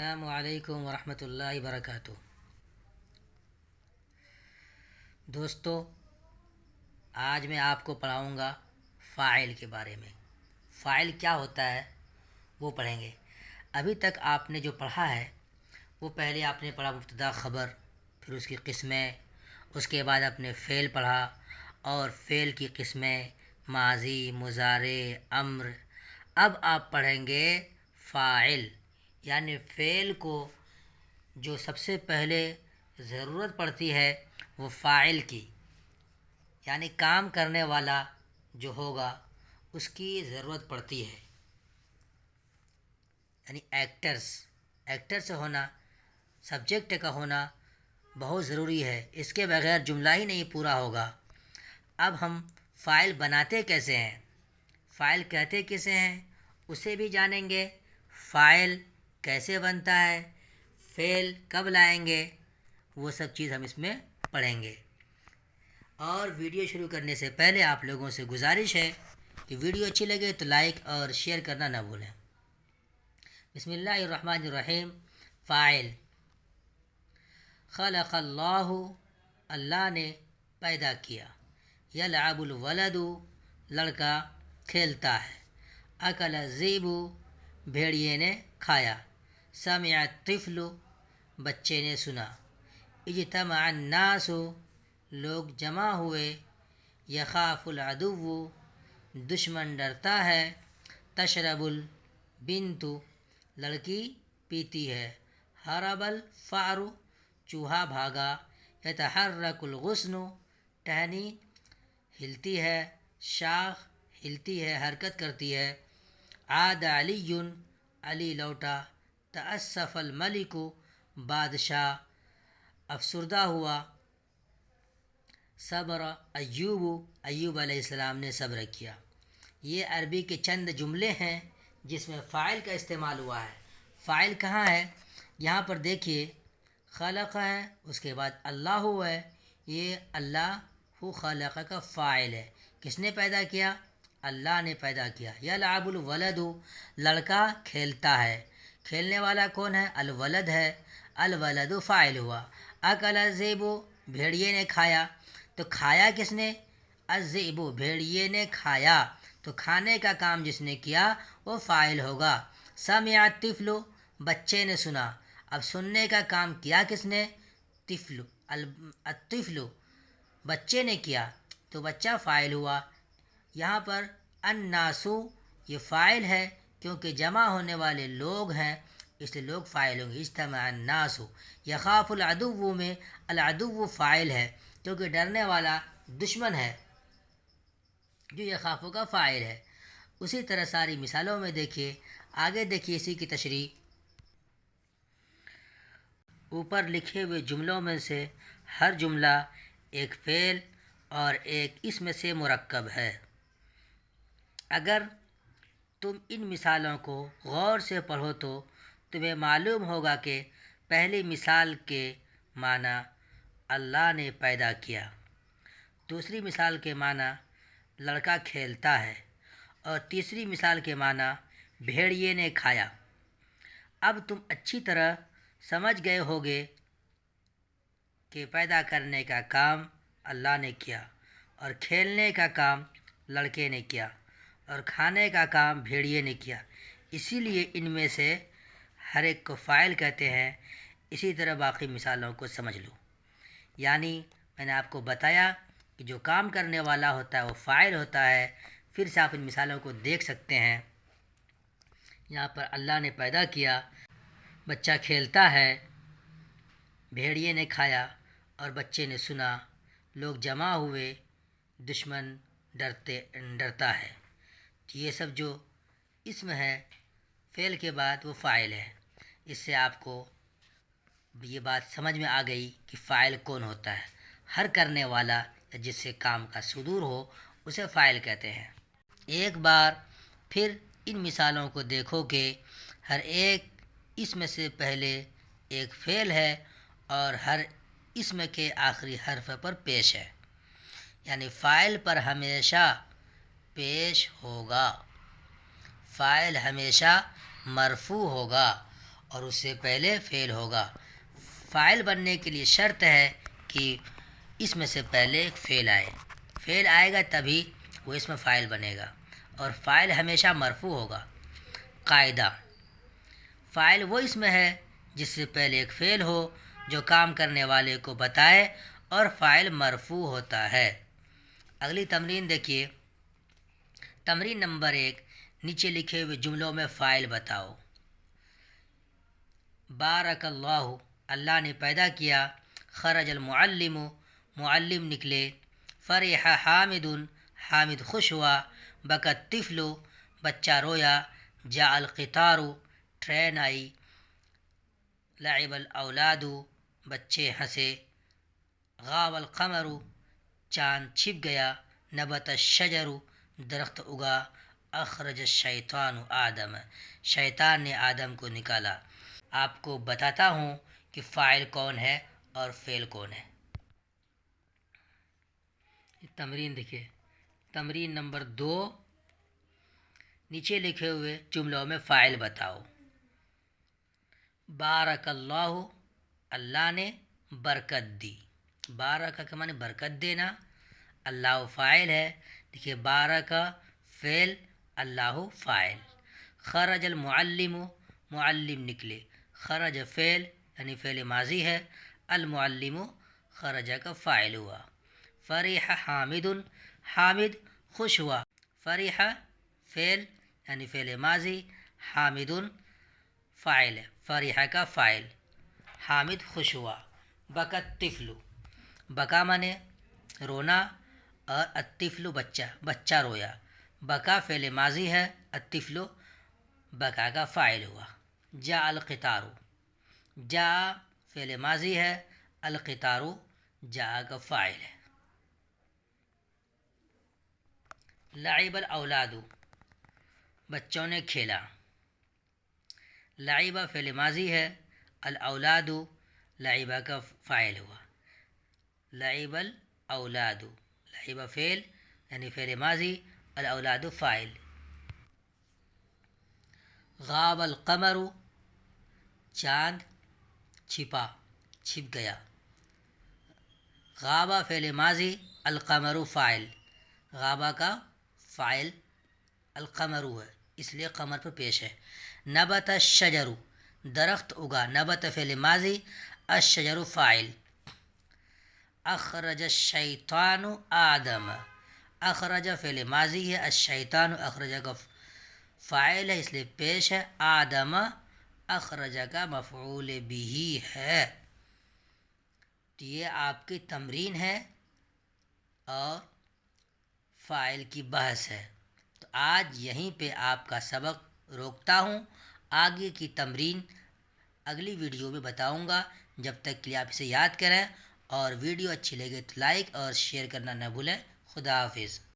السلام علیکم ورحمۃ اللہ وبرکاتہ۔ دوستو، آج میں آپ کو پڑھاؤں گا فاعل کے بارے میں۔ فاعل کیا ہوتا ہے وہ پڑھیں گے۔ ابھی تک آپ نے جو پڑھا ہے وہ پہلے آپ نے پڑھا مبتدا خبر، پھر اس کی قسمیں، اس کے بعد آپ نے فعل پڑھا اور فعل کی قسمیں ماضی، مضارع، امر۔ اب آپ پڑھیں گے فاعل، یعنی فعل کو جو سب سے پہلے ضرورت پڑتی ہے وہ فاعل کی، یعنی کام کرنے والا جو ہوگا اس کی ضرورت پڑتی ہے، یعنی ایکٹرس ہونا، سبجیکٹ کا ہونا بہت ضروری ہے۔ اس کے بغیر جملہ ہی نہیں پورا ہوگا۔ اب ہم فاعل بناتے کیسے ہیں، فاعل کہتے کسے ہیں اسے بھی جانیں گے۔ فاعل کیسے بنتا ہے، فعل کب لائیں گے، وہ سب چیز ہم اس میں پڑھیں گے۔ اور ویڈیو شروع کرنے سے پہلے آپ لوگوں سے گزارش ہے کہ ویڈیو اچھی لگے تو لائک اور شیئر کرنا نہ بھولیں۔ بسم اللہ الرحمن الرحیم۔ فاعل، خلق اللہ، اللہ نے پیدا کیا۔ یلعب الولد، لڑکا کھیلتا ہے۔ اکل الذئب، بھیڑیے نے کھایا۔ سمع الطفل، بچے نے سنا۔ اجتمع الناس، لوگ جمع ہوئے۔ یخاف العدو، دشمن ڈرتا ہے۔ تشرب البنت، لڑکی پیتی ہے۔ ہرب الفأر، چوہا بھاگا۔ یتحرک الغصن، ٹہنی ہلتی ہے، شاخ ہلتی ہے، حرکت کرتی ہے۔ عاد علی، علی لوٹا۔ تأسف الملک، بادشاہ افسردہ ہوا۔ صبر ایوب، ایوب علیہ السلام نے صبر کیا۔ یہ عربی کے چند جملے ہیں جس میں فاعل کا استعمال ہوا ہے۔ فاعل کہاں ہے؟ یہاں پر دیکھیے، خلق ہے، اس کے بعد اللہ ہے، یہ اللہ خلق کا فاعل ہے۔ کس نے پیدا کیا؟ اللہ نے پیدا کیا۔ یلعب الولد، لڑکا کھیلتا ہے۔ کھیلنے والا کون ہے؟ الولد ہے، الولد فاعل ہوا۔ اکل الذئب، بھیڑیے نے کھایا، تو کھایا کس نے؟ الذئب، بھیڑیے نے کھایا، تو کھانے کا کام جس نے کیا وہ فاعل ہوگا۔ سمع الطفل، بچے نے سنا، اب سننے کا کام کیا کس نے؟ طفل، الطفل، بچے نے کیا، تو بچہ فاعل ہوا۔ یہاں پر الناس یہ فاعل ہے کیونکہ جمع ہونے والے لوگ ہیں، اس لیے لوگ فاعل ہوں گے۔ اجتمع الناس۔ یخاف العدو میں العدو فاعل ہے کیونکہ ڈرنے والا دشمن ہے، جو یخافو کا فاعل ہے۔ اسی طرح ساری مثالوں میں دیکھیے، آگے دیکھیے اسی کی تشریح۔ اوپر لکھے ہوئے جملوں میں سے ہر جملہ ایک فعل اور ایک اسم سے مرکب ہے۔ اگر تم ان مثالوں کو غور سے پڑھو تو تمہیں معلوم ہوگا کہ پہلی مثال کے معنی اللہ نے پیدا کیا، دوسری مثال کے معنی لڑکا کھیلتا ہے، اور تیسری مثال کے معنی بھیڑیے نے کھایا۔ اب تم اچھی طرح سمجھ گئے ہوگے کہ پیدا کرنے کا کام اللہ نے کیا، اور کھیلنے کا کام لڑکے نے کیا، اور کھانے کا کام بھیڑیے نے کیا۔ اسی لیے ان میں سے ہر ایک کو فاعل کہتے ہیں۔ اسی طرح باقی مثالوں کو سمجھ لو۔ یعنی میں نے آپ کو بتایا کہ جو کام کرنے والا ہوتا ہے وہ فاعل ہوتا ہے۔ پھر سے آپ ان مثالوں کو دیکھ سکتے ہیں۔ یہاں پر اللہ نے پیدا کیا، بچہ کھیلتا ہے، بھیڑیے نے کھایا اور بچے نے سنا، لوگ جمع ہوئے، دشمن ڈرتا ہے۔ یہ سب جو اسم ہے فعل کے بعد وہ فاعل ہے۔ اس سے آپ کو یہ بات سمجھ میں آ گئی کہ فاعل کون ہوتا ہے۔ ہر کرنے والا یا جس سے کام کا صدور ہو اسے فاعل کہتے ہیں۔ ایک بار پھر ان مثالوں کو دیکھو کہ ہر ایک اسم سے پہلے ایک فعل ہے اور ہر اسم کے آخری حرف پر پیش ہے، یعنی فاعل پر ہمیشہ پیش ہوگا، فاعل ہمیشہ مرفوع ہوگا اور اس سے پہلے فعل ہوگا۔ فاعل بننے کے لیے شرط ہے کہ اس میں سے پہلے ایک فعل آئے، فعل آئے گا تبھی وہ اسم فاعل بنے گا، اور فاعل ہمیشہ مرفوع ہوگا۔ قاعدہ: فاعل وہ اسم ہے جس سے پہلے ایک فعل ہو جو کام کرنے والے کو بتائے، اور فاعل مرفوع ہوتا ہے۔ اگلی تمرین دیکھیے۔ تمرین نمبر 1، نیچے لکھے ہوئے جملوں میں فاعل بتاؤ۔ بارک اللہ، اللہ نے پیدا کیا۔ خرج المعلم، معلم نکلے۔ فرح حامد، حامد خوش ہوا۔ بکى الطفل، بچہ رویا۔ جاء القطار، ٹرین آئی۔ لعب الاولاد، بچے ہنسے۔ غاب القمر، چاند چھپ گیا۔ نبت الشجر، درخت اگا۔ اخرج الشیطان آدم، شیطان نے آدم کو نکالا۔ آپ کو بتاتا ہوں کہ فاعل کون ہے اور فعل کون ہے۔ تمرین دیکھیے۔ تمرین نمبر 2، نیچے لکھے ہوئے جملوں میں فاعل بتاؤ۔ بارک اللہ، اللہ نے برکت دی۔ بارک کا معنی برکت دینا، اللہ فاعل ہے۔ دیکھیے، بارک فعل، اللہ فاعل۔ خرج المعلم، معلم نکلے۔ خرج فعل یعنی فعل ماضی ہے۔ المعلم خرج کا فاعل ہوا۔ فرح حامد، حامد خوش ہوا۔ فرح فعل یعنی فعل ماضی، حامد فاعل ہے، فرح کا فاعل۔ حامد خوش ہوا۔ بکى الطفل، بکا مانے رونا، اور الطفل بچہ رویا۔ بکا فعل ماضی ہے، الطفل بکا کا فاعل ہوا۔ جاء القطار، جاء فعل ماضی ہے، القطار جاء کا فاعل ہے۔ لعب الاولاد، بچوں نے کھیلا۔ لعب فعل ماضی ہے، الاولاد لعب کا فاعل ہوا۔ لعب الاولاد، لعب فعل یعنی فعل ماضی، الاولاد فاعل۔ غاب القمر، چاند چھپ گیا۔ غابہ فعل ماضی، القمر فاعل۔ غابہ کا فاعل القمر ہے، اس لیے قمر پر پیش ہے۔ نبت الشجر، درخت اگا۔ نبت فعل ماضی، الشجر فاعل۔ اخرج الشیطان آدم، اخرج فعل ماضی ہے، الشیطان اخرج کا فاعل ہے، اس لیے پیش ہے۔ آدم اخرج کا مفعول بھی ہے۔ تو یہ آپ کی تمرین ہے اور فاعل کی بحث ہے۔ تو آج یہیں پہ آپ کا سبق روکتا ہوں۔ آگے کی تمرین اگلی ویڈیو میں بتاؤں گا۔ جب تک کے لیے آپ اسے یاد کریں، اور ویڈیو اچھی لگے تو لائک اور شیئر کرنا نہ بھولیں۔ خدا حافظ۔